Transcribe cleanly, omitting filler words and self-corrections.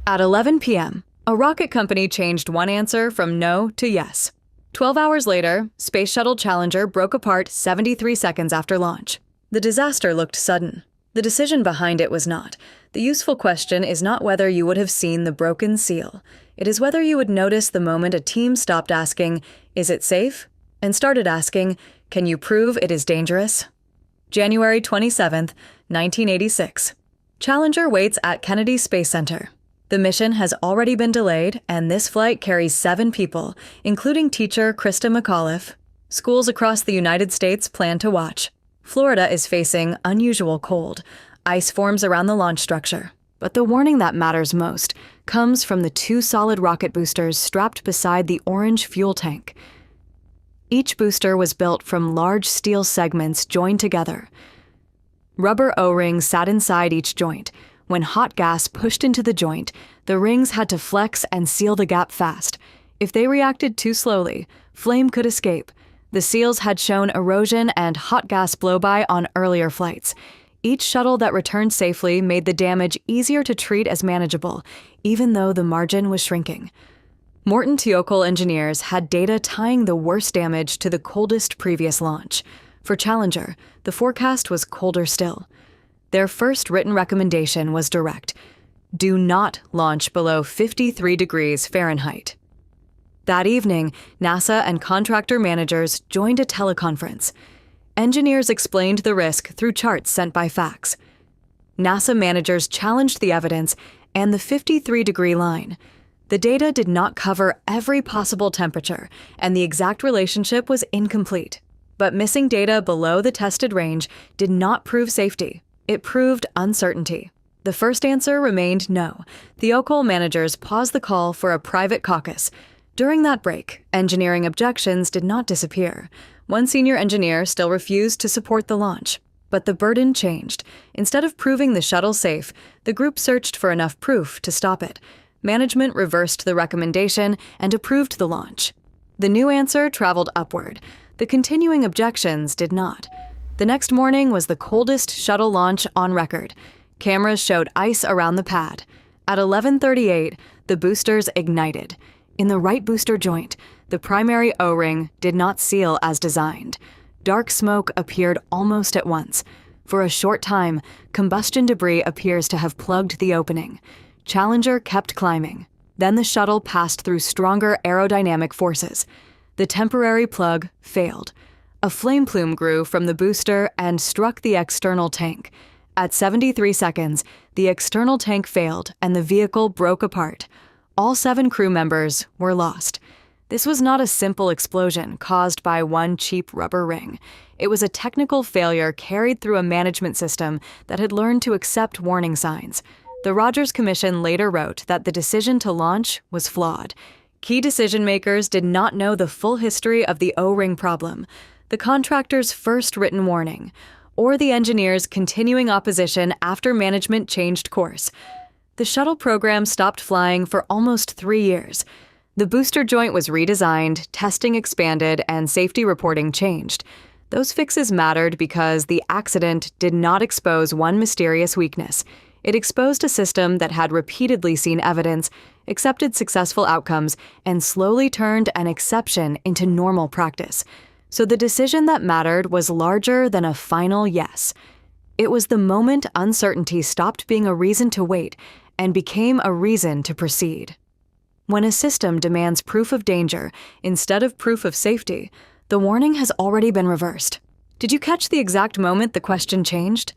At 11 p.m., a rocket company changed one answer from no to yes. 12 hours later, Space Shuttle Challenger broke apart 73 seconds after launch. The disaster looked sudden. The decision behind it was not. The useful question is not whether you would have seen the broken seal. It is whether you would notice the moment a team stopped asking, "Is it safe?" and started asking, "Can you prove it is dangerous?" January 27, 1986. Challenger waits at Kennedy Space Center. The mission has already been delayed, and this flight carries 7 people, including teacher Krista McAuliffe. Schools across the United States plan to watch. Florida is facing unusual cold. Ice forms around the launch structure. But the warning that matters most comes from the 2 solid rocket boosters strapped beside the orange fuel tank. Each booster was built from large steel segments joined together. Rubber O-rings sat inside each joint. When hot gas pushed into the joint, the rings had to flex and seal the gap fast. If they reacted too slowly, flame could escape. The seals had shown erosion and hot gas blowby on earlier flights. Each shuttle that returned safely made the damage easier to treat as manageable, even though the margin was shrinking. Morton Teocol engineers had data tying the worst damage to the coldest previous launch. For Challenger, the forecast was colder still. Their first written recommendation was direct: do not launch below 53 degrees Fahrenheit. That evening, NASA and contractor managers joined a teleconference. Engineers explained the risk through charts sent by fax. NASA managers challenged the evidence and the 53-degree line. The data did not cover every possible temperature, and the exact relationship was incomplete. But missing data below the tested range did not prove safety. It proved uncertainty. The first answer remained no. The Teocol managers paused the call for a private caucus. During that break, engineering objections did not disappear. One senior engineer still refused to support the launch. But the burden changed. Instead of proving the shuttle safe, the group searched for enough proof to stop it. Management reversed the recommendation and approved the launch. The new answer traveled upward. The continuing objections did not. The next morning was the coldest shuttle launch on record. Cameras showed ice around the pad. At 11:38, the boosters ignited. In the right booster joint, the primary O-ring did not seal as designed. Dark smoke appeared almost at once. For a short time, combustion debris appears to have plugged the opening. Challenger kept climbing. Then the shuttle passed through stronger aerodynamic forces. The temporary plug failed. A flame plume grew from the booster and struck the external tank. At 73 seconds, the external tank failed and the vehicle broke apart. All 7 crew members were lost. This was not a simple explosion caused by one cheap rubber ring. It was a technical failure carried through a management system that had learned to accept warning signs. The Rogers Commission later wrote that the decision to launch was flawed. Key decision-makers did not know the full history of the O-ring problem, the contractor's first written warning, or the engineers' continuing opposition after management changed course. The shuttle program stopped flying for almost 3 years. The booster joint was redesigned, testing expanded, and safety reporting changed. Those fixes mattered because the accident did not expose one mysterious weakness. It exposed a system that had repeatedly seen evidence, accepted successful outcomes, and slowly turned an exception into normal practice. So the decision that mattered was larger than a final yes. It was the moment uncertainty stopped being a reason to wait and became a reason to proceed. When a system demands proof of danger instead of proof of safety, the warning has already been reversed. Did you catch the exact moment the question changed?